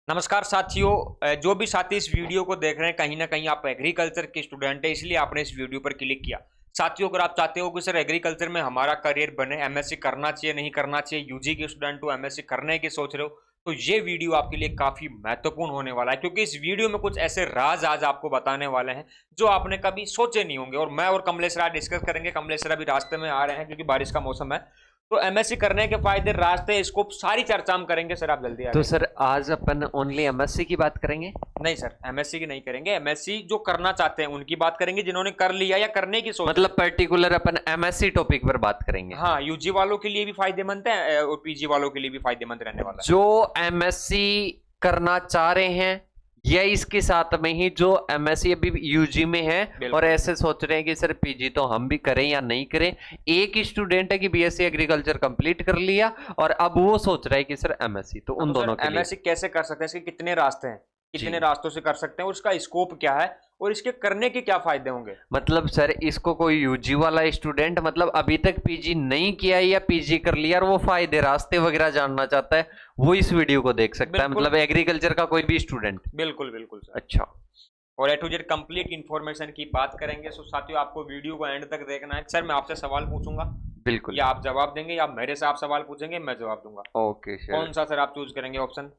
नमस्कार साथियों, जो भी साथी इस वीडियो को देख रहे हैं कहीं ना कहीं आप एग्रीकल्चर के स्टूडेंट हैं, इसलिए आपने इस वीडियो पर क्लिक किया। साथियों, अगर आप चाहते हो कि सर एग्रीकल्चर में हमारा करियर बने, एमएससी करना चाहिए नहीं करना चाहिए, यूजी के स्टूडेंट हो, एमएससी करने की सोच रहे हो, तो ये वीडियो आपके लिए काफी महत्वपूर्ण होने वाला है, क्योंकि इस वीडियो में कुछ ऐसे राज आज आपको बताने वाले हैं जो आपने कभी सोचे नहीं होंगे। और मैं और कमलेश राज डिस्कस करेंगे। कमलेश सर अभी रास्ते में आ रहे हैं क्योंकि बारिश का मौसम है, तो एमएससी करने के फायदे, रास्ते, स्कोप सारी चर्चा हम करेंगे। सर आप जल्दी आ तो जाइए। सर आज अपन ओनली एमएससी की बात करेंगे। नहीं सर, एमएससी की नहीं करेंगे। एमएससी जो करना चाहते हैं उनकी बात करेंगे, जिन्होंने कर लिया या करने की सोच है। मतलब पर्टिकुलर अपन एमएससी टॉपिक पर बात करेंगे। हाँ, यूजी वालों के लिए भी फायदेमंद है और पीजी वालों के लिए भी फायदेमंद रहने वाला है। जो एमएससी करना चाह रहे हैं या इसके साथ में ही जो एमएससी अभी यूजी में है बिल्कुल। और ऐसे सोच रहे हैं कि सर पीजी तो हम भी करें या नहीं करें। एक ही स्टूडेंट है कि बीएससी एग्रीकल्चर कंप्लीट कर लिया और अब वो सोच रहा है कि सर एमएससी, तो उन दोनों के लिए एमएससी कैसे कर सकते हैं, इसके कितने रास्ते हैं, कितने जी। रास्तों से कर सकते हैं और इसका स्कोप क्या है और इसके करने के क्या फायदे होंगे। मतलब सर इसको कोई यूजी वाला स्टूडेंट मतलब अभी तक पीजी नहीं किया है या पीजी कर लिया और वो फायदे रास्ते वगैरह जानना चाहता है, वो इस वीडियो को देख सकता है। बिल्कुल। मतलब एग्रीकल्चर का कोई भी स्टूडेंट। बिल्कुल बिल्कुल सर। अच्छा। और ए टू जेड कंप्लीट इन्फॉर्मेशन की बात करेंगे। सो साथियों, आपको वीडियो को एंड तक देखना है। सर मैं आपसे सवाल पूछूंगा, बिल्कुल। या आप जवाब देंगे, या मेरे से आप सवाल पूछेंगे, मैं जवाब दूंगा। Okay sir. कौन सा सर आप चूज करेंगे ऑप्शन?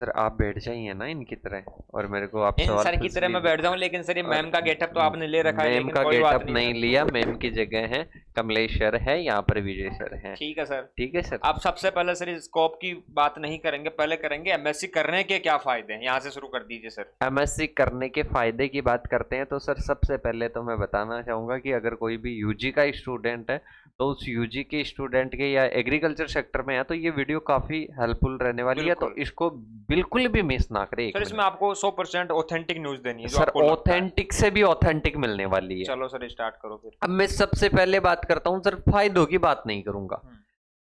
सर आप बैठ जाइए ना इनकी तरह और मेरे को आप इन सवाल सर की पूछ तरह मैं लीजिए। बैठ जाऊं, लेकिन सर ये मैम का गेटअप तो आपने ले रखा है, मैम लेकिन का कोई बात गेटअप नहीं नहीं। लिया, मैम की जगह है कमलेश सर है, यहाँ पर विजय सर है। ठीक है सर। ठीक है सर। आप सबसे पहले सर स्कोप की बात नहीं करेंगे, पहले करेंगे एमएससी करने के क्या फायदे हैं। यहाँ से शुरू कर दीजिए सर। एमएससी करने के फायदे की बात करते हैं तो सर सबसे पहले तो मैं बताना चाहूंगा कि अगर कोई भी यूजी का स्टूडेंट है तो उस यूजी के स्टूडेंट के या एग्रीकल्चर सेक्टर में है तो ये वीडियो काफी हेल्पफुल रहने वाली है, तो बिल्कुल। इसको बिल्कुल भी मिस ना करें। सर इसमें आपको 100% ऑथेंटिक न्यूज देनी है जो सर आपको लगता है। ऑथेंटिक से भी ऑथेंटिक मिलने वाली है। चलो सर स्टार्ट करो फिर। अब मैं सबसे पहले बात करता हूं सर, फायदों की बात नहीं करूंगा।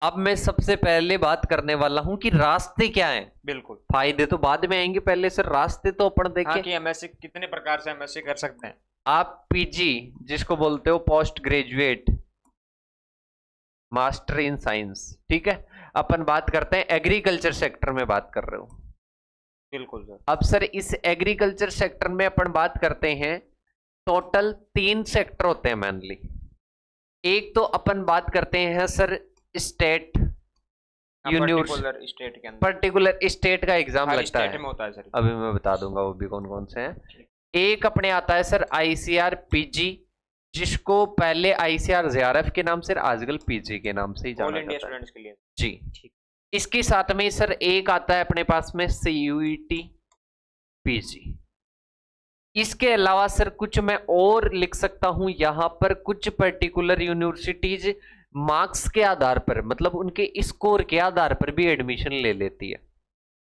अब मैं सबसे पहले बात करने वाला हूं कि रास्ते क्या हैं। बिल्कुल। फायदे तो बाद में आएंगे, पहले सर रास्ते तो अपन देखें। हाँ, कि एमएससी कितने प्रकार से एमएससी कर सकते हैं। आप पीजी जिसको बोलते हो post graduate master in science, ठीक है। अपन बात करते हैं एग्रीकल्चर सेक्टर में बात कर रहे हो। बिल्कुल सर। अब सर इस एग्रीकल्चर सेक्टर में अपन बात करते हैं, टोटल 3 सेक्टर होते हैं मेनली। एक तो अपन बात करते हैं सर स्टेट यूनिवर्सिटी, स्टेट के अंदर पर्टिकुलर स्टेट का एग्जाम लगता स्टेट है। में होता है सर। अभी मैं बता दूंगा वो भी कौन कौन से हैं। एक अपने आता है सर आईसीआर पीजी, जिसको पहले आईसीआर जेआरएफ के नाम से, आजकल पीजी के नाम से ही ऑल जाना इंडिया जाता है। स्टूडेंट्स के लिए। जी। ठीक। इसके साथ में सर एक आता है अपने पास में सीयूईटी पीजी। इसके अलावा सर कुछ मैं और लिख सकता हूं यहां पर, कुछ पर्टिकुलर यूनिवर्सिटीज मार्क्स के आधार पर, मतलब उनके स्कोर के आधार पर भी एडमिशन ले लेती है।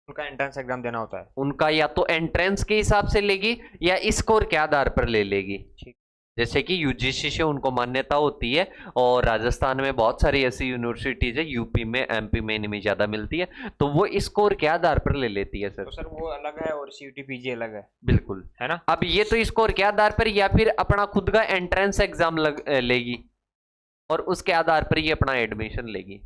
उनका एंट्रेंस एग्जाम देना होता है। उनका या तो एंट्रेंस के हिसाब से लेगी या स्कोर के आधार पर ले लेगी। ठीक। जैसे कि यूजीसी से उनको मान्यता होती है और राजस्थान में बहुत सारी ऐसी यूनिवर्सिटीज है, यूपी में एमपी में इनमें ज्यादा मिलती है, तो वो स्कोर के आधार पर ले लेती है सर। तो सर वो अलग है और सीयूटी पीजी अलग है। बिल्कुल है ना। अब ये तो स्कोर के आधार पर या फिर अपना खुद का एंट्रेंस एग्जाम लेगी और उसके आधार पर ये अपना एडमिशन लेगी।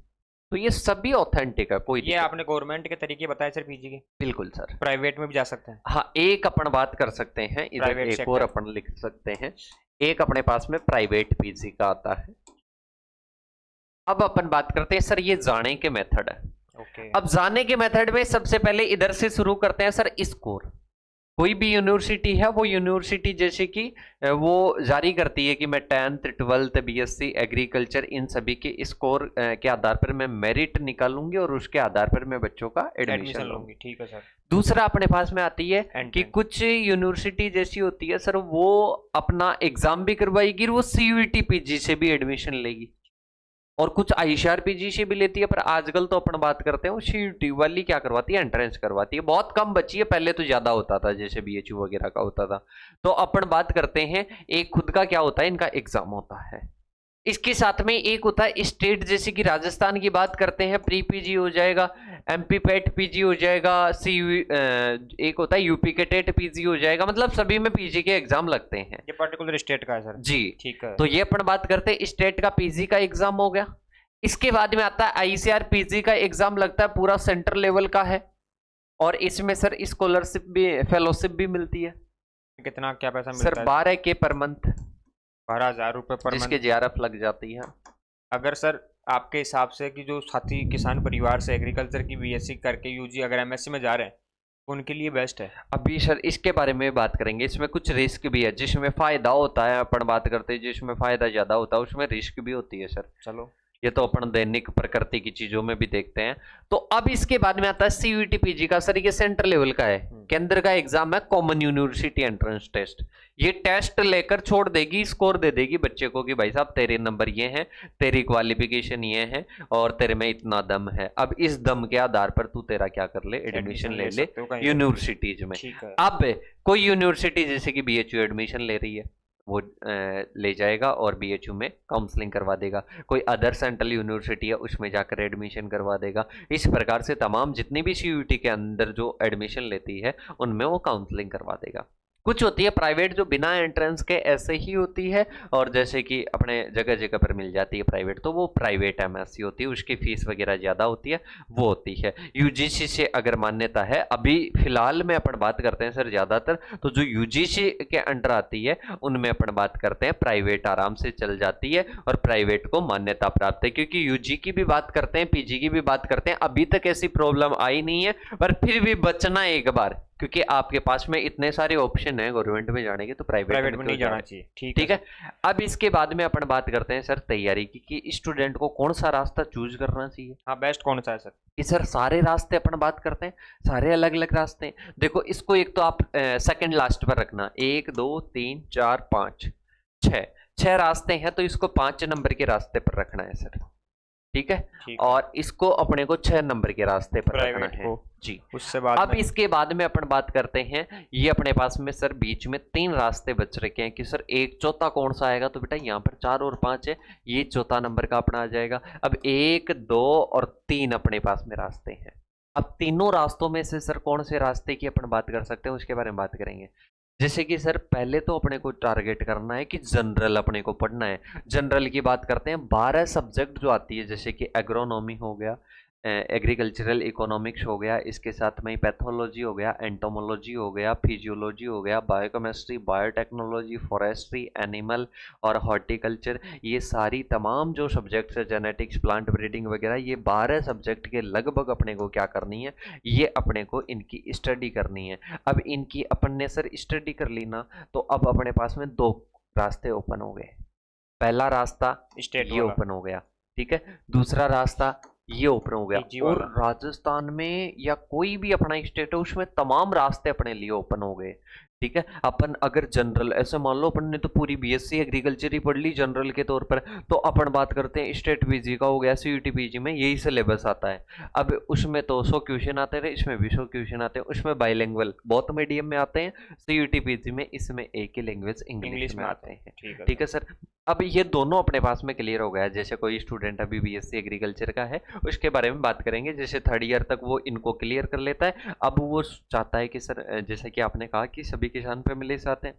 तो ये सभी ऑथेंटिक है, कोई ये आपने गवर्नमेंट के तरीके बताए सर पीजी के। बिल्कुल सर। प्राइवेट में भी जा सकते हैं। हाँ, एक अपन बात कर सकते हैं इधर, प्राइवेट एक और अपन लिख सकते हैं। एक अपने पास में प्राइवेट पीजी का आता है। अब अपन बात करते हैं सर ये जाने के मेथड है। ओके। अब जाने के मेथड में सबसे पहले इधर से शुरू करते हैं सर स्कोर। कोई भी यूनिवर्सिटी है, वो यूनिवर्सिटी जैसे कि वो जारी करती है कि मैं 10th 12th BSc agriculture in सभी के स्कोर के आधार पर मैं मेरिट निकालूंगी और उसके आधार पर मैं बच्चों का एडमिशन लूंगी। ठीक है सर। दूसरा अपने पास में आती है कि कुछ यूनिवर्सिटी जैसी होती है सर, वो अपना एग्जाम भी करवाएगी, वो सीयूईटी पीजी से भी एडमिशन लेगी और कुछ आईसीआर पीजी से भी लेती है। पर आजकल तो अपन बात करते हैं वो सीयूटी वाली क्या करवाती है, एंट्रेंस करवाती है। बहुत कम बची है, पहले तो ज्यादा होता था जैसे बीएचयू वगैरह का होता था। तो अपन बात करते हैं एक खुद का क्या होता है, इनका एग्जाम होता है। इसके साथ में एक होता है स्टेट, जैसे कि राजस्थान की बात करते हैं प्री पीजी हो जाएगा, एमपी पेट पीजी हो जाएगा, एक होता है यूपी के टेट पीजी हो जाएगा। मतलब सभी में पीजी के एग्जाम लगते हैं। ये पर्टिकुलर स्टेट का है सर। जी ठीक है। तो ये अपन बात करते हैं स्टेट का पीजी का एग्जाम हो गया। इसके बाद में आता है आईसीआर पीजी का एग्जाम लगता है, पूरा सेंटर लेवल का है। और इसमें सर स्कॉलरशिप भी, फेलोशिप भी मिलती है। कितना क्या पैसा सर मिलता है? 12K पर मंथ, 12,000 रुपये पर जिसके मंथ। JRF लग जाती है। अगर सर आपके हिसाब से कि जो साथी किसान परिवार से एग्रीकल्चर की बीएससी करके यूजी अगर एमएससी में जा रहे हैं, उनके लिए बेस्ट है? अभी सर इसके बारे में बात करेंगे। इसमें कुछ रिस्क भी है, जिसमें फायदा होता है अपन बात करते हैं, जिसमें फायदा ज्यादा होता है उसमें रिस्क भी होती है सर। चलो, ये तो अपन दैनिक प्रकृति की चीजों में भी देखते हैं। तो अब इसके बाद में आता है सीयूईटी पीजी का। सर ये सेंट्रल लेवल का है, केंद्र का एग्जाम है, कॉमन यूनिवर्सिटी एंट्रेंस टेस्ट। ये टेस्ट लेकर छोड़ देगी, स्कोर दे देगी बच्चे को कि भाई साहब तेरे नंबर ये हैं, तेरी क्वालिफिकेशन ये है और तेरे में इतना दम है। अब इस दम के आधार पर तू तेरा क्या कर ले, एडमिशन ले ले यूनिवर्सिटीज में। अब कोई यूनिवर्सिटी जैसे कि बीएचयू एडमिशन ले रही है, वो ले जाएगा और बीएचयू में काउंसलिंग करवा देगा। कोई अदर सेंट्रल यूनिवर्सिटी है उसमें जाकर एडमिशन करवा देगा। इस प्रकार से तमाम जितनी भी सीयूईटी के अंदर जो एडमिशन लेती है उनमें वो काउंसलिंग करवा देगा। कुछ होती है प्राइवेट जो बिना एंट्रेंस के ऐसे ही होती है, और जैसे कि अपने जगह जगह पर मिल जाती है प्राइवेट, तो वो प्राइवेट एमएससी होती है, उसकी फीस वगैरह ज़्यादा होती है, वो होती है। यूजीसी से अगर मान्यता है, अभी फिलहाल में अपन बात करते हैं सर ज़्यादातर तो जो यूजीसी के अंडर आती है उनमें अपन बात करते हैं प्राइवेट आराम से चल जाती है और प्राइवेट को मान्यता प्राप्त है। क्योंकि यूजी की भी बात करते हैं, पीजी की भी बात करते हैं, अभी तक ऐसी प्रॉब्लम आई नहीं है, पर फिर भी बचना एक बार, क्योंकि आपके पास में इतने सारे ऑप्शन है गवर्नमेंट में जाने के, तो प्राइवेट में नहीं जाना चाहिए। ठीक है। अब इसके बाद में अपन बात करते हैं सर तैयारी की, कि स्टूडेंट को कौन सा रास्ता चूज करना चाहिए। हाँ, बेस्ट कौन सा है सर? कि सर सारे रास्ते अपन बात करते हैं, सारे अलग अलग रास्ते हैं। देखो इसको एक तो आप सेकंड लास्ट पर रखना, 1 2 3 4 5 6 रास्ते हैं, तो इसको 5 नंबर के रास्ते पर रखना है सर। ठीक है। और इसको अपने को 6 नंबर के रास्ते पर रखना है जी। उससे बाद अब इसके बाद में अपन बात करते हैं, ये अपने पास में सर बीच में 3 रास्ते बच रखे हैं कि सर एक चौथा कौन सा आएगा, तो बेटा यहाँ पर 4 और 5 है, ये चौथा नंबर का अपना आ जाएगा। अब 1 2 और 3 अपने पास में रास्ते हैं। अब तीनों रास्तों में से सर कौन से रास्ते की अपन बात कर सकते हैं उसके बारे में बात करेंगे। जैसे कि सर पहले तो अपने को टारगेट करना है कि जनरल अपने को पढ़ना है। जनरल की बात करते हैं, 12 सब्जेक्ट जो आती है, जैसे कि एग्रोनॉमी हो गया, एग्रीकल्चरल इकोनॉमिक्स हो गया, इसके साथ में ही पैथोलॉजी हो गया, एंटोमोलॉजी हो गया, फिजियोलॉजी हो गया, बायोकेमिस्ट्री, बायोटेक्नोलॉजी, फॉरेस्ट्री, एनिमल और हॉर्टिकल्चर, ये सारी तमाम जो सब्जेक्ट्स है, जेनेटिक्स, प्लांट ब्रीडिंग वगैरह, ये 12 सब्जेक्ट के लगभग अपने को क्या करनी है, ये अपने को इनकी स्टडी करनी है। अब इनकी अपन ने सर स्टडी कर ली ना, तो अब अपने पास में 2 रास्ते ओपन हो गए। पहला रास्ता ये ओपन हो गया, ठीक है। दूसरा रास्ता ये ओपन हो गया। और राजस्थान में या कोई भी अपना स्टेट है उसमें तमाम रास्ते अपने लिए ओपन हो गए। ठीक है। अपन अगर जनरल, ऐसे मान लो अपन ने तो पूरी बीएससी एग्रीकल्चर ही पढ़ ली जनरल के तौर पर, तो अपन बात करते हैं स्टेट पीजी का हो गया, सीयूटी पीजी में यही सिलेबस आता है। अब उसमें तो 100 क्वेश्चन आते थे, इसमें भी 100 क्वेश्चन आते हैं, उसमें बाइलिंगुअल बहुत मीडियम में आते हैं, सीयूटी पीजी में इसमें एक ही लैंग्वेज इंग्लिश में आते हैं। ठीक है सर। अब ये दोनों अपने पास में क्लियर हो गया। जैसे कोई स्टूडेंट अभी बीएससी एग्रीकल्चर का है उसके बारे में बात करेंगे, जैसे 3rd ईयर तक वो इनको क्लियर कर लेता है। अब वो चाहता है कि सर जैसे कि आपने कहा कि सभी किसान फैमिली से आते हैं,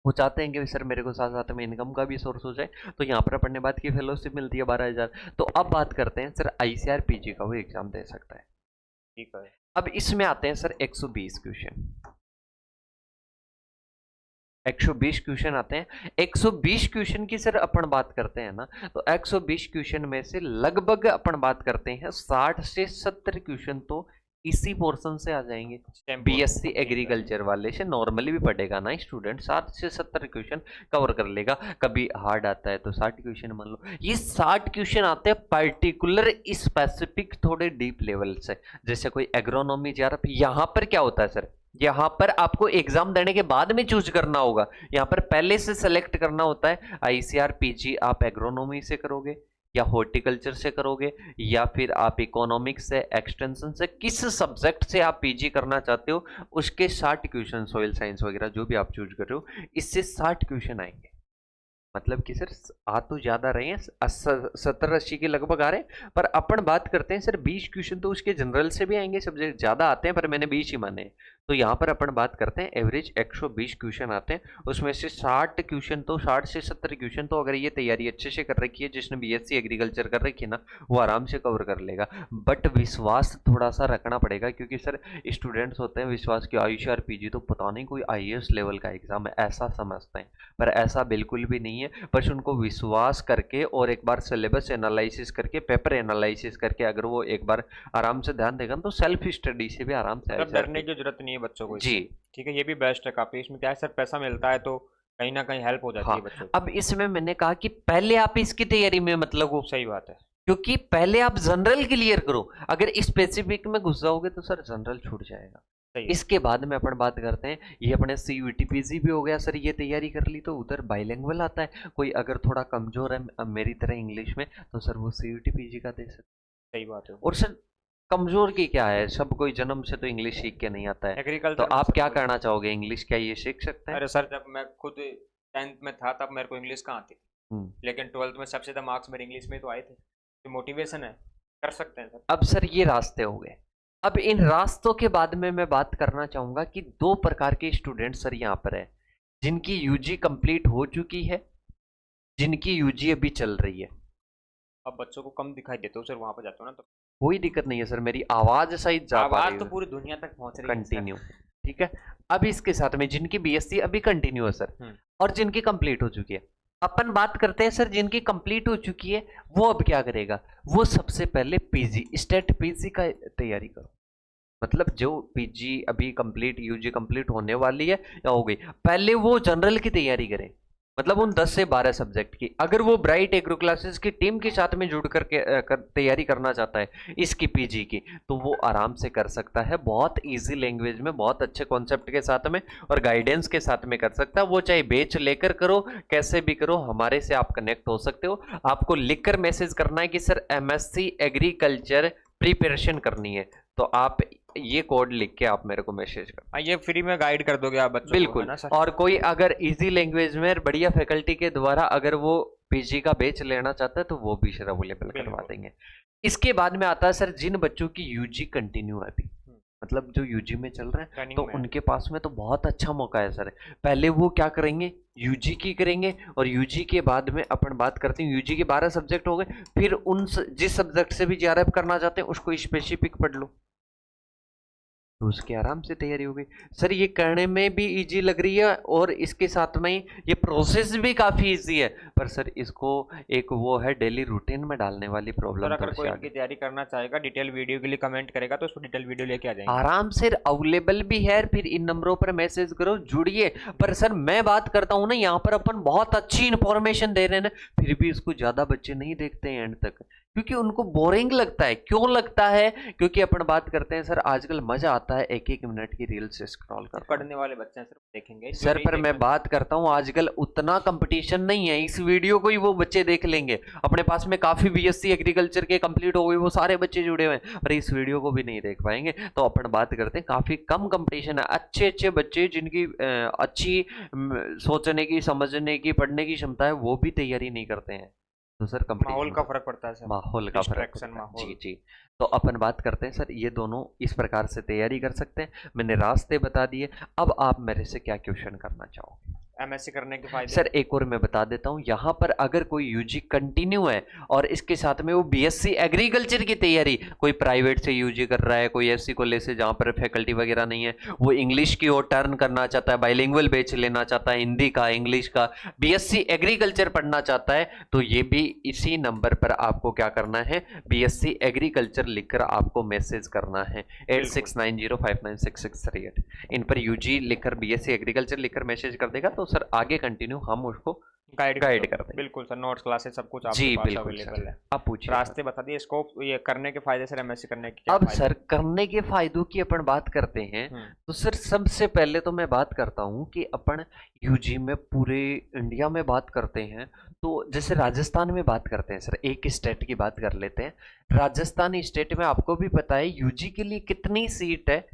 वो चाहते हैं कि सर मेरे को साथ साथ में इनकम का भी सोर्स हो जाए, तो यहाँ पर अपन ने बात की फेलोशिप मिलती है 12,000। तो अब बात करते हैं सर आईसीआर पीजी का वो एग्जाम दे सकता है। ठीक है। अब इसमें आते हैं सर 120 क्वेश्चन, 120 क्वेश्चन आते हैं। 120 क्वेश्चन की सर अपन बात करते हैं ना, तो 120 क्वेश्चन में से लगभग अपन बात करते हैं 60 से 70 क्वेश्चन तो इसी पोर्शन से आ जाएंगे। बीएससी एग्रीकल्चर वाले से नॉर्मली भी पढ़ेगा ना स्टूडेंट, 60 से 70 क्वेश्चन कवर कर लेगा। कभी हार्ड आता है तो 60 क्वेश्चन मान लो। ये 60 क्वेश्चन आते हैं पर्टिकुलर स्पेसिफिक थोड़े डीप लेवल से, जैसे कोई एग्रोनॉमी जा रहा है। यहाँ पर क्या होता है सर, यहाँ पर आपको एग्जाम देने के बाद में चूज करना होगा, यहाँ पर पहले से सेलेक्ट करना होता है। आईसीआर पीजी आप एग्रोनॉमी से करोगे या हॉर्टिकल्चर से करोगे, या फिर आप इकोनॉमिक्स से, एक्सटेंशन से, किस सब्जेक्ट से आप पीजी करना चाहते हो उसके 60 क्वेश्चन, सॉइल साइंस वगैरह जो भी आप चूज कर रहे हो, इससे 60 क्वेश्चन आएंगे। मतलब कि सर आ तो ज्यादा रहे हैं, 70-80 के लगभग आ रहे हैं, पर अपन बात करते हैं सर 20 क्वेश्चन तो उसके जनरल से भी आएंगे, सब्जेक्ट ज्यादा आते हैं पर मैंने 20 ही माने। तो यहाँ पर अपन बात करते हैं एवरेज 120 क्वेश्चन आते हैं, उसमें से 60 क्वेश्चन तो 60 से 70 क्वेश्चन तो अगर ये तैयारी अच्छे से कर रखी है, जिसने बीएससी एग्रीकल्चर कर रखी है ना, वो आराम से कवर कर लेगा। बट विश्वास थोड़ा सा रखना पड़ेगा, क्योंकि सर स्टूडेंट्स होते हैं विश्वास की आईसीआर पीजी तो पता नहीं कोई आईएएस लेवल का एग्जाम है ऐसा समझते हैं, पर ऐसा बिल्कुल भी नहीं है। बस उनको विश्वास करके और एक बार सिलेबस एनालिसिस करके, पेपर एनालिसिस करके अगर वो एक बार आराम से ध्यान देगा तो सेल्फ स्टडी से भी आराम से डरने की जरूरत नहीं है बच्चों को। जी ठीक है, ये भी बेस्ट है काफी। इसमें क्या है सर, पैसा मिलता है तो कहीं ना कहीं हेल्प हो जाती है बच्चों को। अब इसमें मैंने कहा कि पहले आप इसकी तैयारी में मत लगो। सही बात है, क्योंकि पहले आप जनरल क्लियर करो, अगर स्पेसिफिक में घुस जाओगे तो सर जनरल छूट जाएगा। इसके बाद में अपन बात करते हैं, ये अपने सीयूटी पीजी भी हो गया सर, ये तैयारी कर ली तो उधर बाइलिंगुअल आता है। कोई अगर थोड़ा कमजोर है मेरी तरह इंग्लिश में तो सर वो सीयूटी पीजी का दे सकते। सही बात है। और सर कमजोर की क्या है, सब कोई जन्म से तो इंग्लिश सीख के नहीं आता है। एग्रीकल्चर तो आप क्या करना चाहोगे, इंग्लिश क्या ये सीख सकते हैं? अरे सर, जब मैं खुद 10th में था तब मेरे को इंग्लिश कहाँ आती थी, लेकिन 12th में सबसे ज्यादा मार्क्स मेरे इंग्लिश में तो आए थे। तो मोटिवेशन है, कर सकते हैं सर। अब सर ये रास्ते हो गए। अब इन रास्तों के बाद में मैं बात करना चाहूंगा कि दो प्रकार के स्टूडेंट सर यहाँ पर है, जिनकी यूजी कंप्लीट हो चुकी है, जिनकी यूजी अभी चल रही है। अब बच्चों को कम दिखाई देते हो सर, वहां पर जाते हो ना तो कोई दिक्कत नहीं है सर, मेरी आवाज सही जा पा रही है, आवाज तो पूरी दुनिया तक पहुंच रही है। कंटिन्यू, ठीक है। अब इसके साथ में जिनकी बीएससी अभी कंटिन्यू है सर, और जिनकी कंप्लीट हो चुकी है, अपन बात करते हैं सर जिनकी कंप्लीट हो चुकी है वो अब क्या करेगा। वो सबसे पहले पीजी स्टेट पीजी का तैयारी करो, मतलब जो पीजी अभी कंप्लीट यूजी कंप्लीट होने वाली है या हो गई, पहले वो जनरल की तैयारी करें, मतलब उन 10 से 12 सब्जेक्ट की। अगर वो ब्राइट एग्रो क्लासेस की टीम के साथ में जुड़ करके तैयारी करना चाहता है इसकी पीजी की, तो वो आराम से कर सकता है, बहुत इजी लैंग्वेज में, बहुत अच्छे कॉन्सेप्ट के साथ में और गाइडेंस के साथ में कर सकता है। वो चाहे बेच लेकर करो, कैसे भी करो, हमारे से आप कनेक्ट हो सकते हो। आपको लिखकर मैसेज करना है कि सर एमएससी एग्रीकल्चर प्रिपरेशन करनी है, तो आप ये कोड लिख के आप मेरे को मैसेज कर, ये फ्री में गाइड कर दोगे आप बच्चों बिल्कुल को, है ना सर? और कोई अगर इजी लैंग्वेज में बढ़िया फैकल्टी के द्वारा अगर वो पीजी का बेच लेना चाहता है तो वो भी सर अवेलेबल करवा देंगे। इसके बाद में आता है सर जिन बच्चों की यूजी कंटिन्यू है अभी, मतलब जो यूजी में चल रहे हैं, तो उनके पास में तो बहुत अच्छा मौका है सर। पहले वो क्या करेंगे, यूजी की करेंगे, और यूजी के बाद में अपन बात करते हैं, यूजी के 12 सब्जेक्ट हो गए, फिर उन जिस सब्जेक्ट से भी जेआरएफ करना चाहते हैं उसको स्पेसिफिक पढ़ लो, तो उसकी आराम से तैयारी हो गई। सर ये करने में भी इजी लग रही है और इसके साथ में ये प्रोसेस भी काफी इजी है, पर सर इसको एक वो है डेली रूटीन में डालने वाली प्रॉब्लम। अगर कोई इनकी तैयारी करना चाहेगा, डिटेल वीडियो के लिए कमेंट करेगा तो उसको डिटेल वीडियो लेके आ जाएंगे, आराम से अवेलेबल भी है। फिर इन नंबरों पर मैसेज करो, जुड़िए। पर सर मैं बात करता हूँ ना, यहाँ पर अपन बहुत अच्छी इंफॉर्मेशन दे रहे हैं, फिर भी इसको ज्यादा बच्चे नहीं देखते हैं एंड तक, क्योंकि उनको बोरिंग लगता है। क्यों लगता है? क्योंकि अपन बात करते हैं सर आजकल मजा आता है एक एक मिनट की रील्स स्क्रॉल कर, पढ़ने वाले बच्चे सिर्फ देखेंगे सर। पर मैं बात करता हूँ आजकल उतना कंपटीशन नहीं है, इस वीडियो को ही वो बच्चे देख लेंगे। अपने पास में काफी बीएससी एग्रीकल्चर के कंप्लीट हो गए, वो सारे बच्चे जुड़े हुए हैं, पर इस वीडियो को भी नहीं देख पाएंगे। तो अपन बात करते हैं काफी कम कंपटीशन है, अच्छे अच्छे बच्चे जिनकी अच्छी सोचने की, समझने की, पढ़ने की क्षमता है, वो भी तैयारी नहीं करते हैं। तो सर माहौल का फर्क पड़ता है सर, माहौल का फर्क पड़ता है। जी जी। तो अपन बात करते हैं सर, ये दोनों इस प्रकार से तैयारी कर सकते हैं। मैंने रास्ते बता दिए, अब आप मेरे से क्या क्वेश्चन करना चाहोगे? एमएससी करने के फायदे सर एक और मैं बता देता हूं, यहाँ पर अगर कोई यूजी कंटिन्यू है और इसके साथ में वो बीएससी एग्रीकल्चर की तैयारी, कोई प्राइवेट से यूजी कर रहा है, कोई ऐसी कॉलेज से जहाँ पर फैकल्टी वगैरह नहीं है, वो इंग्लिश की ओर टर्न करना चाहता है, बाइलिंगुअल बैच लेना चाहता है, हिंदी का, इंग्लिश का, बीएससी एग्रीकल्चर पढ़ना चाहता है, तो ये भी इसी नंबर पर आपको क्या करना है, बीएससी एग्रीकल्चर लिखकर आपको मैसेज करना है 8690596638। इन पर यूजी लिखकर, बीएससी एग्रीकल्चर लिखकर मैसेज कर देगा तो सर आगे कंटिन्यू हम उसको गाइड कर देंगे। बिल्कुल सर, नोट्स क्लासेस सब कुछ जी आपके पास बिल्कुल अवेलेबल है। आप पूछिए, रास्ते बता दिए, स्कोप, ये करने के फायदे सर, एमएससी करने के क्या अब फायदे? सर करने के फायदों की अपन बात करते हैं, तो सर सबसे पहले तो मैं बात करता हूं कि अपन यूजी में पूरे इंडिया में बात करते हैं, तो जैसे राजस्थान में बात करते हैं सर, एक स्टेट की बात कर लेते हैं। राजस्थान स्टेट में आपको भी पता है यूजी के लिए कितनी सीट है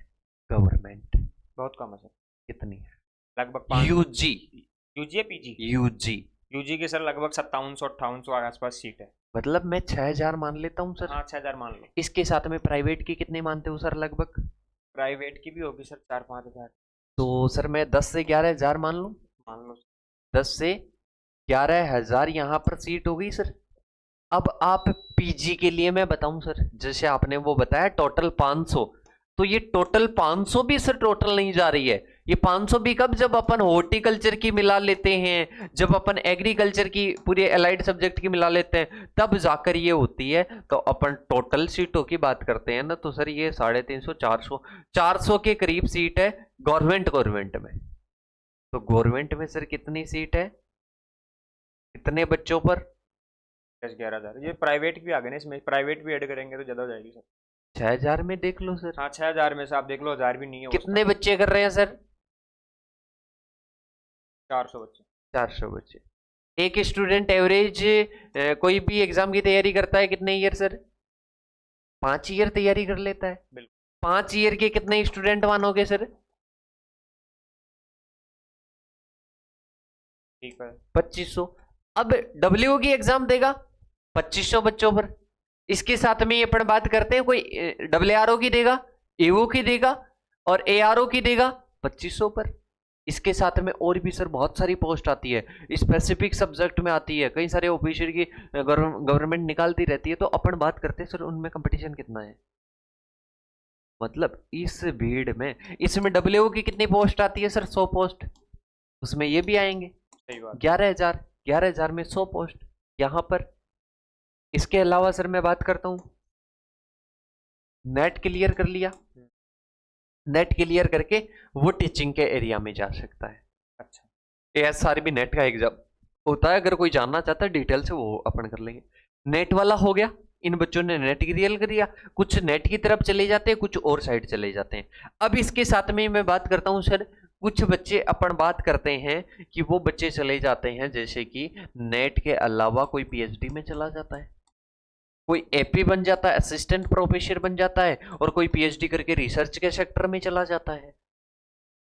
गवर्नमेंट? बहुत कम है सर। कितनी है? लगभग 5। यूजी यूजी है पीजी? यूजी यूजी के सर लगभग 5700-5800 आसपास सीट है। मतलब मैं 6000 मान लेता हूँ सर। हाँ 6000 मान लो। इसके साथ में प्राइवेट की कितने मानते हो सर? लगभग प्राइवेट की भी होगी सर 4-5 हज़ार। तो सर मैं 10 से 11,000 मान लूँ, मान लो। 10 से 11,000 यहाँ पर सीट हो गई सर। अब आप पीजी के लिए मैं बताऊं सर, जैसे आपने वो बताया टोटल 500, तो ये टोटल 500 भी सर टोटल नहीं जा रही है। ये 500 भी कब, जब अपन हॉर्टिकल्चर की मिला लेते हैं, जब अपन एग्रीकल्चर की पूरे अलाइड सब्जेक्ट की मिला लेते हैं, तब जाकर ये होती है। तो अपन टोटल सीटों की बात करते हैं ना, तो सर ये 350, 400 के करीब सीट है गवर्नमेंट में। तो गवर्नमेंट में सर कितनी सीट है, कितने बच्चों पर? 10-11 हज़ार। ये प्राइवेट भी आ गए ना, इसमें प्राइवेट भी ऐड करेंगे तो ज़्यादा हो जाएगी सर। 6,000 में देख लो सर। हाँ 6,000 में से आप देख लो, 1000 भी नहीं है। कितने बच्चे कर रहे हैं सर? 400 बच्चे। 400 बच्चे। एक स्टूडेंट एवरेज कोई भी एग्जाम की तैयारी करता है कितने ईयर सर? 5 ईयर तैयारी कर लेता है। बिल्कुल। 5 ईयर के कितने स्टूडेंट मानोगे सर? ठीक है। 2500। अब डब्ल्यू की एग्जाम देगा 2500 बच्चों पर। इसके साथ में ये अपन बात करते हैं, कोई WRO की देगा, AO की देगा और ARO की देगा 2500 पर। इसके साथ में और भी सर बहुत सारी पोस्ट आती है, स्पेसिफिक सब्जेक्ट में आती है, कई सारे ऑफिसर की गवर्नमेंट निकालती रहती है। तो अपन बात करते हैं सर उनमें कंपटीशन कितना है, मतलब इस भीड़ में। इसमें WO की कितनी पोस्ट आती है सर? 100 पोस्ट, उसमें ये भी आएंगे। सही बात। 11,000 में 100 पोस्ट यहां पर। इसके अलावा सर मैं बात करता हूं, नेट क्लियर कर लिया, नेट क्लियर करके वो टीचिंग के एरिया में जा सकता है। अच्छा। ASR भी नेट का एग्जाम होता है, अगर कोई जानना चाहता है डिटेल से वो अपन कर लेंगे। नेट वाला हो गया, इन बच्चों ने नेट क्लियर कर दिया, कुछ नेट की तरफ चले जाते हैं, कुछ और साइड चले जाते हैं। अब इसके साथ में मैं बात करता हूं सर, कुछ बच्चे अपन बात करते हैं कि वो बच्चे चले जाते हैं जैसे कि नेट के अलावा कोई PhD में चला जाता है, कोई AP बन जाता है, असिस्टेंट प्रोफेसर बन जाता है, और कोई PhD करके रिसर्च के सेक्टर में चला जाता है।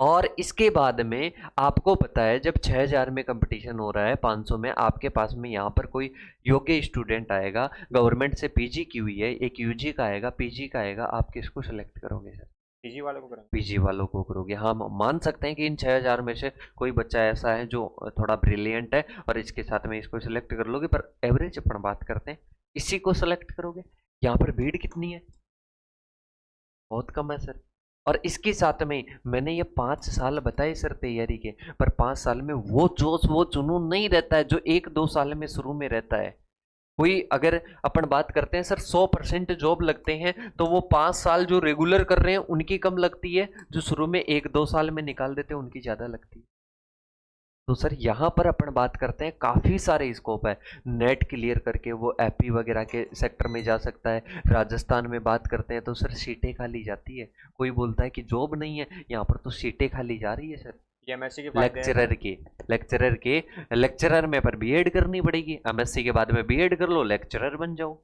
और इसके बाद में आपको पता है जब 6,000 में कंपटीशन हो रहा है, 500 में आपके पास में यहाँ पर कोई योग्य स्टूडेंट आएगा, गवर्नमेंट से PG की हुई है, एक UG का आएगा, PG का आएगा, आप किसको सेलेक्ट करोगे सर? पीजी वालों को करेंगे। PG वालों को करोगे। हाँ, मान सकते हैं कि इन 6,000 में से कोई बच्चा ऐसा है जो थोड़ा ब्रिलियंट है और इसके साथ में इसको सिलेक्ट कर लोगे, पर एवरेज अपन बात करते हैं, इसी को सेलेक्ट करोगे। यहाँ पर भीड़ कितनी है? बहुत कम है सर। और इसके साथ में मैंने ये 5 साल बताए सर तैयारी के, पर 5 साल में वो जोश वो जुनून नहीं रहता है जो 1-2 साल में शुरू में रहता है। कोई अगर अपन बात करते हैं सर 100% जॉब लगते हैं, तो वो 5 साल जो रेगुलर कर रहे हैं उनकी कम लगती है, जो शुरू में 1-2 साल में निकाल देते हैं उनकी ज़्यादा लगती है। तो सर यहाँ पर अपन बात करते हैं काफ़ी सारे स्कोप है, नेट क्लियर करके वो AP वगैरह के सेक्टर में जा सकता है। राजस्थान में बात करते हैं तो सर सीटें खाली जाती है, कोई बोलता है कि जॉब नहीं है, यहाँ पर तो सीटें खाली जा रही है सर। ये MSc के फायदे हैं। लेक्चरर में पर BEd करनी पड़ेगी, MSc के बाद में BEd कर लो, लेक्चरर बन जाओ।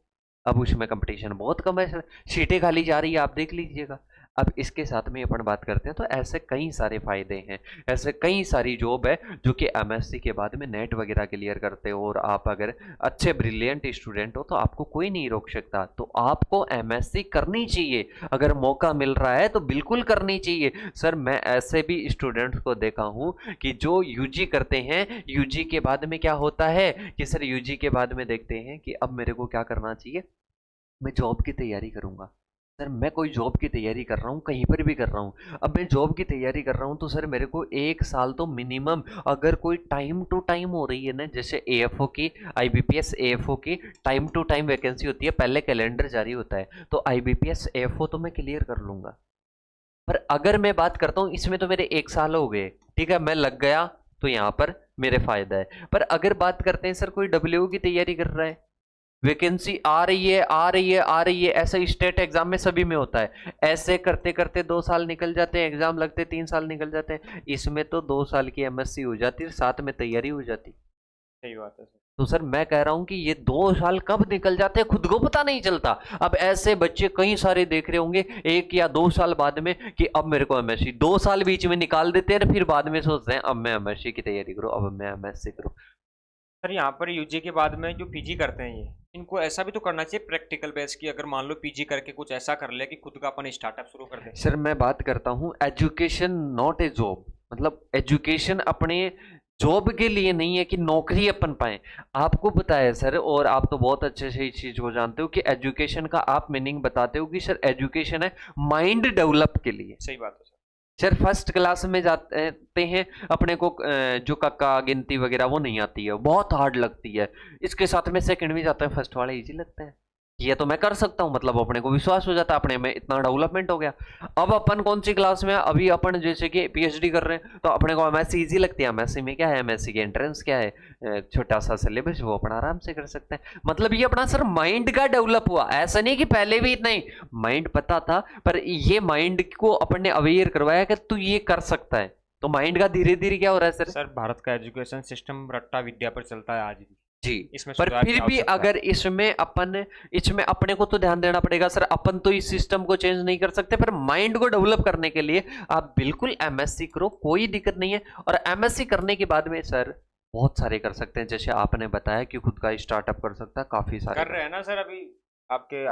अब उसमें कंपटीशन बहुत कम है सर, सीटें खाली जा रही है, आप देख लीजिएगा। अब इसके साथ में अपन बात करते हैं तो ऐसे कई सारे फायदे हैं, ऐसे कई सारी जॉब है जो कि MSc के बाद में नेट वगैरह क्लियर करते हो, और आप अगर अच्छे ब्रिलियंट स्टूडेंट हो तो आपको कोई नहीं रोक सकता। तो आपको MSc करनी चाहिए, अगर मौका मिल रहा है तो बिल्कुल करनी चाहिए सर। मैं ऐसे भी स्टूडेंट्स को देखा हूँ कि जो UG करते हैं, UG के बाद में क्या होता है कि सर UG के बाद में देखते हैं कि अब मेरे को क्या करना चाहिए, मैं जॉब की तैयारी करूंगा। सर मैं कोई जॉब की तैयारी कर रहा हूँ, कहीं पर भी कर रहा हूँ, अब मैं जॉब की तैयारी कर रहा हूँ तो सर मेरे को 1 साल तो मिनिमम, अगर कोई टाइम टू टाइम हो रही है ना, जैसे AFO की, IBPS AFO की टाइम टू टाइम वैकेंसी होती है, पहले कैलेंडर जारी होता है, तो IBPS AFO तो मैं क्लियर कर लूंगा। पर अगर मैं बात करता हूँ इसमें तो मेरे 1 साल हो गए, ठीक है, मैं लग गया तो यहाँ पर मेरे फायदा है। पर अगर बात करते हैं सर कोई WO की तैयारी कर रहा है, वैकेंसी आ रही है आ रही है आ रही है, ऐसा स्टेट एग्जाम में सभी में होता है, ऐसे करते करते 2 साल निकल जाते हैं, एग्जाम लगते 3 साल निकल जाते हैं, इसमें तो 2 साल की MSc हो जाती है, साथ में तैयारी हो जाती। सही बात है सर। तो सर मैं कह रहा हूं कि ये 2 साल कब निकल जाते हैं खुद को पता नहीं चलता। अब ऐसे बच्चे कई सारे देख रहे होंगे 1 या 2 साल बाद में कि अब मेरे को MSc, 2 साल बीच में निकाल देते हैं, फिर बाद में सोचते हैं अब मैं MSc की तैयारी करूं, अब मैं MSc करूं। सर यहाँ पर यूजी के बाद में जो पीजी करते हैं ये इनको ऐसा भी तो करना चाहिए प्रैक्टिकल बेस की, अगर मान लो पीजी करके कुछ ऐसा कर ले कि खुद का अपन स्टार्टअप शुरू कर दे। सर मैं बात करता हूँ एजुकेशन नॉट ए जॉब, मतलब एजुकेशन अपने जॉब के लिए नहीं है कि नौकरी अपन पाए। आपको बताया सर, और आप तो बहुत अच्छे से इस चीज को जानते हो कि एजुकेशन का आप मीनिंग बताते हो कि सर एजुकेशन है माइंड डेवलप के लिए। सही बात है सर फर्स्ट क्लास में जाते हैं अपने को जो कक्का गिनती वगैरह वो नहीं आती है, बहुत हार्ड लगती है। इसके साथ में सेकंड में जाते हैं फर्स्ट वाला इजी लगता है, ये तो मैं कर सकता हूँ, मतलब अपने को विश्वास हो जाता है, अपने में इतना डेवलपमेंट हो गया। अब अपन कौन सी क्लास में है, अभी अपन जैसे कि पीएचडी कर रहे हैं तो अपने को एमएससी इजी लगती है। एमएससी में क्या है, एमएससी की एंट्रेंस क्या है, छोटा सा सिलेबस, वो अपना आराम से कर सकते हैं। मतलब ये अपना सर माइंड का डेवलप हुआ, ऐसा नहीं कि पहले भी इतना ही माइंड पता था, पर ये माइंड को अपन ने अवेयर करवाया कि तू ये कर सकता है। तो माइंड का धीरे धीरे क्या हो रहा है सर? सर भारत का एजुकेशन सिस्टम रट्टा विद्या पर चलता है आज भी जी, इसमें, पर फिर भी अगर इसमें अपने को तो ध्यान देना पड़ेगा सर। अपन तो इस सिस्टम को चेंज नहीं कर सकते, पर माइंड को डेवलप करने के लिए आप बिल्कुल एमएससी करो, कोई दिक्कत नहीं है। और एमएससी करने के बाद में सर बहुत सारे कर सकते हैं, जैसे आपने बताया कि खुद का स्टार्टअप कर सकता है, काफी सारे कर रहे हैं ना सर। अभी आपके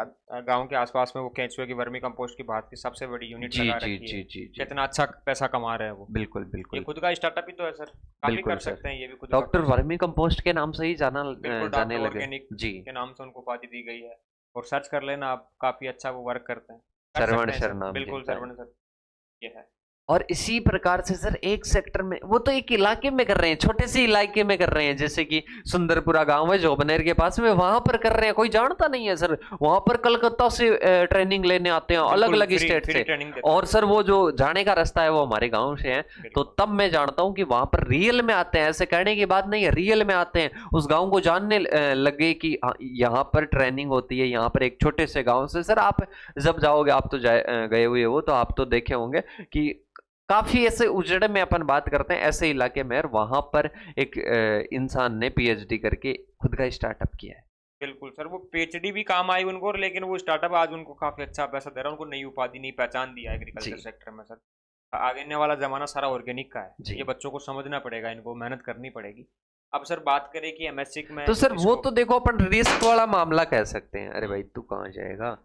गांव के आसपास में वो केंचुए की वर्मी कंपोस्ट की भारत की सबसे बड़ी यूनिट लगा रखी है। कितना अच्छा पैसा कमा रहे हैं वो। बिल्कुल बिल्कुल, ये खुद का स्टार्टअप ही तो है सर, काफी कर सकते हैं ये भी खुद। डॉक्टर वर्मी कंपोस्ट के नाम से ही जाने लगे ऑर्गेनिक जी के नाम से उनको उपाधि दी गई है, और सर्च कर लेना आप, काफी अच्छा वो वर्क करते हैं। श्रवण शर्मा, बिल्कुल श्रवण सर ये है। और इसी प्रकार से सर एक सेक्टर में, वो तो एक इलाके में कर रहे हैं, छोटे से इलाके में कर रहे हैं, जैसे कि सुंदरपुरा गांव है जोबनेर के पास में, वहां पर कर रहे हैं, कोई जानता नहीं है सर। वहां पर कलकत्ता से ट्रेनिंग लेने आते हैं, अलग अलग स्टेट से। और सर वो जो जाने का रास्ता है वो हमारे गांव से है, तो तब मैं जानता हूं कि वहां पर रियल में आते हैं। ऐसे कहने की बात नहीं है, रियल में आते हैं, उस गाँव को जानने लगे कि यहाँ पर ट्रेनिंग होती है, यहाँ पर एक छोटे से गाँव से। सर आप जब जाओगे, आप तो गए हुए हो, तो आप तो देखे होंगे कि काफी ऐसे उजड़े में अपन बात करते हैं, ऐसे इलाके में, वहां पर एक इंसान ने पीएचडी करके खुद का स्टार्टअप किया है। बिल्कुल सर, वो पीएचडी भी काम आई उनको, लेकिन वो स्टार्टअप आज उनको काफी अच्छा पैसा दे रहा है, उनको नई उपाधि, नई पहचान दिया एग्रीकल्चर सेक्टर में सर। आगे वाला जमाना सारा ऑर्गेनिक का है, ये बच्चों को समझना पड़ेगा, इनको मेहनत करनी पड़ेगी। अब सर बात करें कि एमएससी में, तो सर वो तो देखो अपन रिस्क वाला मामला कह सकते हैं। अरे भाई तू कहाँ जाएगा,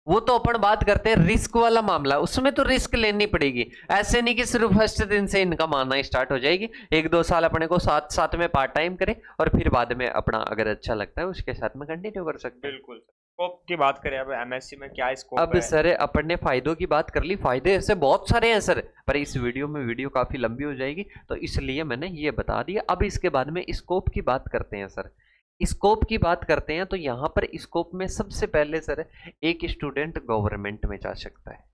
वो तो अपन बात करते हैं रिस्क वाला मामला, उसमें तो रिस्क लेनी पड़ेगी। ऐसे नहीं कि सिर्फ फर्स्ट दिन से इनकम आना स्टार्ट हो जाएगी। 1-2 साल अपने को साथ साथ में पार्ट टाइम करें, और फिर बाद में अपना अगर अच्छा लगता है उसके साथ में कंटिन्यू कर सकते हैं। बिल्कुल। स्कोप की बात करें, अब एमएससी में क्या स्कोप है? अब सर अपन ने फायदों की बात कर ली, फायदे ऐसे बहुत सारे हैं सर, पर इस वीडियो काफी लंबी हो जाएगी, तो इसलिए मैंने ये बता दिया। अब इसके बाद में स्कोप की बात करते हैं सर। स्कोप की बात करते हैं तो यहाँ पर स्कोप में सबसे पहले सर एक स्टूडेंट गवर्नमेंट में जा सकता है,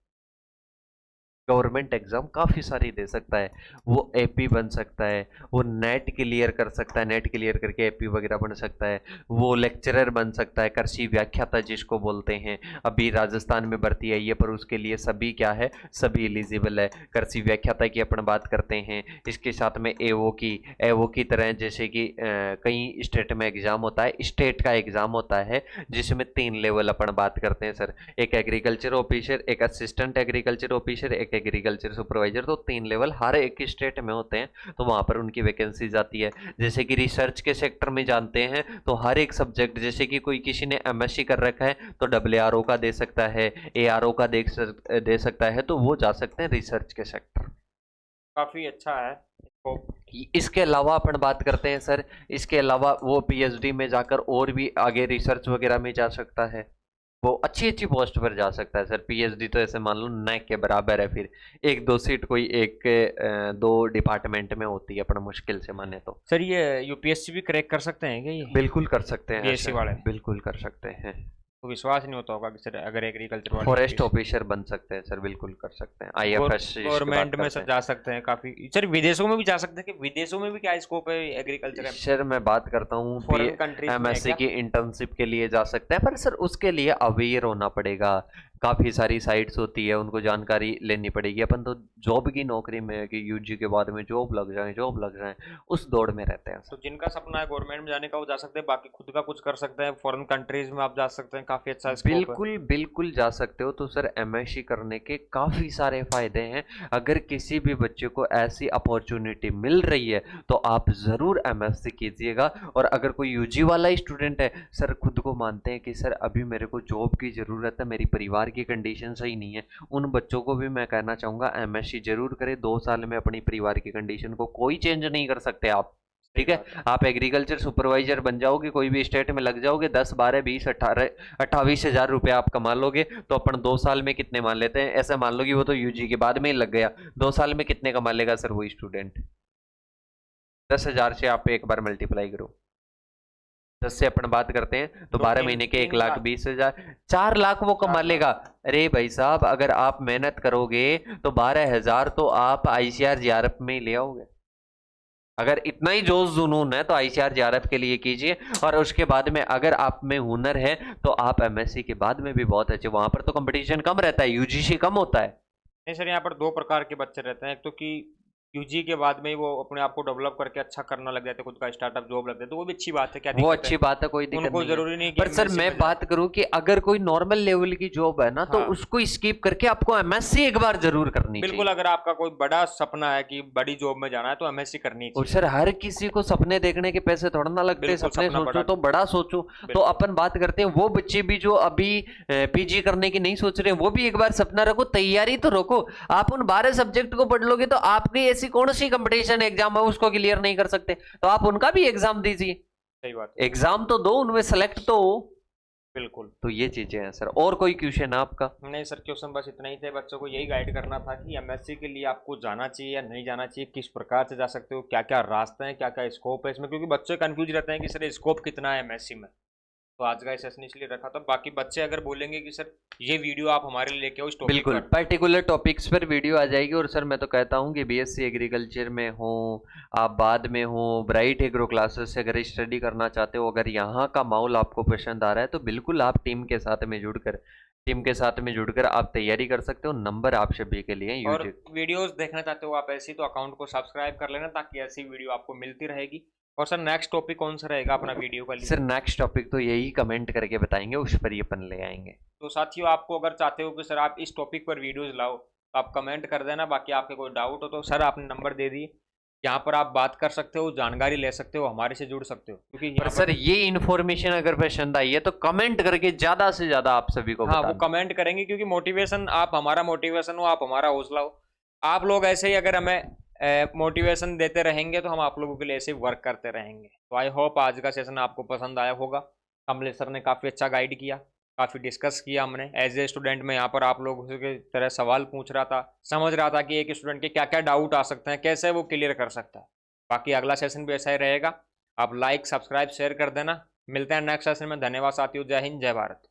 गवर्नमेंट एग्जाम काफ़ी सारी दे सकता है। वो एपी बन सकता है, वो नेट क्लियर कर सकता है, नेट क्लियर करके एपी वगैरह बन सकता है। वो लेक्चरर बन सकता है, कृषि व्याख्याता जिसको बोलते हैं। अभी राजस्थान में भर्ती आई है, पर उसके लिए सभी क्या है, सभी एलिजिबल है। कृषि व्याख्याता की अपन बात करते हैं, इसके साथ में एओ की तरह, जैसे कि कई स्टेट में एग्जाम होता है, स्टेट का एग्जाम होता है जिसमें 3 लेवल अपन बात करते हैं सर। एक एग्रीकल्चर ऑफिसर, एक असिस्टेंट एग्रीकल्चर ऑफिसर, एक एग्रीकल्चर सुपरवाइजर। तो 3 लेवल हर एक स्टेट में होते हैं, तो वहां पर उनकी वैकेंसी जाती है। जैसे कि रिसर्च के सेक्टर में जानते हैं तो हर एक सब्जेक्ट, जैसे कि कोई किसी ने एमएससी कर रखा है तो WRO का दे सकता है, ARO का दे सकता है, तो वो जा सकते हैं रिसर्च के सेक्टर। काफी अच्छा है। इसके अलावा अपन बात करते हैं सर, इसके अलावा वो पीएचडी में जाकर और भी आगे रिसर्च वगैरह में जा सकता है, वो अच्छी अच्छी पोस्ट पर जा सकता है सर। पीएचडी तो ऐसे मान लो न के बराबर है, फिर 1-2 सीट कोई 1-2 डिपार्टमेंट में होती है अपना, मुश्किल से माने तो। सर ये यूपीएससी भी क्रैक कर सकते हैं क्या ये? बिल्कुल कर सकते हैं, बीएससी वाले बिल्कुल कर सकते हैं। तो विश्वास नहीं होता होगा कि सर अगर एग्रीकल्चर वाले फॉरेस्ट ऑफिसर बन सकते हैं सर, बिल्कुल कर सकते हैं। IFS गवर्नमेंट में सर जा सकते हैं काफी। सर विदेशों में भी जा सकते हैं कि विदेशों में भी क्या स्कोप है एग्रीकल्चर? सर मैं बात करता हूँ एमएससी की इंटर्नशिप के लिए जा सकते हैं, पर सर उसके लिए अवेयर होना पड़ेगा। काफ़ी सारी साइट्स होती है, उनको जानकारी लेनी पड़ेगी। अपन तो जॉब की नौकरी में है कि यूजी के बाद में जॉब लग जाए, उस दौड़ में रहते हैं। तो जिनका सपना है गवर्नमेंट में जाने का वो जा सकते हैं, बाकी खुद का कुछ कर सकते हैं, फॉरेन कंट्रीज में आप जा सकते हैं, काफ़ी अच्छा स्कोप है। बिल्कुल बिल्कुल जा सकते हो। तो सर एमएससी करने के काफ़ी सारे फायदे हैं। अगर किसी भी बच्चे को ऐसी अपॉर्चुनिटी मिल रही है तो आप ज़रूर एमएससी कीजिएगा। और अगर कोई यूजी वाला स्टूडेंट है, सर खुद को मानते हैं कि सर अभी मेरे को जॉब की ज़रूरत है, मेरी परिवार की कंडीशन सही नहीं है, उन बच्चों को भी मैं कहना चाहूँगा एमएससी जरूर करें। 2 साल में अपनी परिवार की कंडीशन को कोई चेंज नहीं कर सकते आप, ठीक है। आप एग्रीकल्चर सुपरवाइजर बन जाओगे, कोई भी स्टेट में लग जाओगे, 10 12 20 18 28 हज़ार रुपये आप कमा लोगे। तो अपन 2 साल में कितने मान लेते हैं, ऐसा मान लो कि वो तो यूजी के बाद में ही लग गया, 2 साल में कितने कमा लेगा सर वो स्टूडेंट? 10,000 से आप एक बार मल्टीप्लाई करो, 10 से अपन बात करते हैं तो 12 महीने के 1,20,000, 4 लाख वो कमा लेगा। अरे भाई साहब, अगर आप मेहनत करोगे तो 12,000 तो आप आईसीआर जेआरएफ में ही ले आओगे। अगर इतना ही जोश जुनून है तो आईसीआर जेआरएफ के लिए कीजिए। और उसके बाद में अगर आप में हुनर है तो आप एमएससी के बाद में भी बहुत अच्छे, वहां पर तो कंपटीशन कम रहता है, यूजीसी कम होता है। नहीं सर, यहाँ पर 2 प्रकार के बच्चे रहते हैं। एक तो कि यूजी के बाद में ही वो अपने आप को डेवलप करके अच्छा करना लग जाते हैं, खुद का स्टार्टअप जॉब लग जाए, तो वो भी अच्छी बात है। क्या वो अच्छी बात है, कोई दिक्कत उनको नहीं है। जरूरी नहीं कि पर सर मैं बात करूं कि अगर कोई नॉर्मल लेवल की जॉब है ना, तो हाँ। उसको स्किप करके आपको एमएससी एक बार जरूर करनी चाहिए। बिल्कुल, अगर आपका कोई बड़ा सपना है कि बड़ी जॉब में जाना है तो एमएससी करनी चाहिए। और सर हर किसी को सपने देखने के पैसे थोड़ा ना लगते, सपने सोचो तो बड़ा सोचो। तो अपन बात करते हैं वो बच्चे भी जो अभी पीजी करने की नहीं सोच रहे, वो भी एक बार सपना रखो, तैयारी तो रखो। आप उन 12 सब्जेक्ट को पढ़ लोगे तो आपकी ऐसी कौन सी कंपटीशन एग्जाम है उसको क्लियर नहीं कर सकते, तो आप उनका भी एग्जाम दीजिए। सही बात, एग्जाम तो दो, उनमें सेलेक्ट तो हो। बिल्कुल। तो ये चीजें हैं सर। और कोई क्वेश्चन है आपका? नहीं सर, क्वेश्चन बस इतना ही थे। बच्चों को यही गाइड करना था कि एमएससी के लिए आपको जाना चाहिए या नहीं जाना चाहिए, किस प्रकार से जा सकते हो, क्या क्या रास्ते हैं, क्या क्या स्कोप है इसमें, क्योंकि बच्चे कंफ्यूज रहते हैं कि सर स्कोप कितना है एमएससी में। तो आज का सेशन इसलिए रखा था। बाकी बच्चे अगर बोलेंगे कि सर ये वीडियो आप हमारे लिए लेके आओ इस टॉपिक पर, बिल्कुल पर्टिकुलर टॉपिक्स पर वीडियो आ जाएगी। और सर मैं तो कहता हूँ कि बीएससी एग्रीकल्चर में हो, आप बाद में हो ब्राइट एग्रो क्लासेस से अगर स्टडी करना चाहते हो, अगर यहाँ का माहौल आपको पसंद आ रहा है तो बिल्कुल आप टीम के साथ में जुड़कर आप तैयारी कर सकते हो। नंबर आप सभी के लिए। और वीडियोस देखना चाहते हो आप ऐसी, तो अकाउंट को सब्सक्राइब कर लेना ताकि ऐसी वीडियो आपको मिलती रहेगी। और सर नेक्स्ट टॉपिक कौन सा रहेगा अपना वीडियो का लिए? सर नेक्स्ट टॉपिक तो यही कमेंट करके बताएंगे, उस पर ही अपन ले आएंगे। तो साथियों, आपको अगर चाहते हो कि सर आप इस टॉपिक पर वीडियोस लाओ तो आप कमेंट कर देना। बाकी आपके कोई डाउट हो तो सर आपने नंबर दे दिए, यहाँ पर आप बात कर सकते हो, जानकारी ले सकते हो, हमारे से जुड़ सकते हो। क्योंकि सर ये इन्फॉर्मेशन अगर पसंद आई है तो कमेंट करके ज्यादा से ज्यादा आप सभी को हाँ, वो कमेंट करेंगे, क्योंकि मोटिवेशन, आप हमारा मोटिवेशन हो, आप हमारा हौसला हो। आप लोग ऐसे ही अगर हमें मोटिवेशन देते रहेंगे तो हम आप लोगों के लिए ऐसे वर्क करते रहेंगे। तो आई होप आज का सेशन आपको पसंद आया होगा। कमलेश सर ने काफ़ी अच्छा गाइड किया, काफ़ी डिस्कस किया हमने। एज ए स्टूडेंट में यहाँ पर आप लोगों की तरह सवाल पूछ रहा था, समझ रहा था कि एक स्टूडेंट के क्या क्या डाउट आ सकते हैं, कैसे वो क्लियर कर सकता है। बाकी अगला सेशन भी ऐसा ही रहेगा। आप लाइक सब्सक्राइब शेयर कर देना। मिलते हैं नेक्स्ट सेशन में। धन्यवाद साथियों। जय हिंद, जय भारत।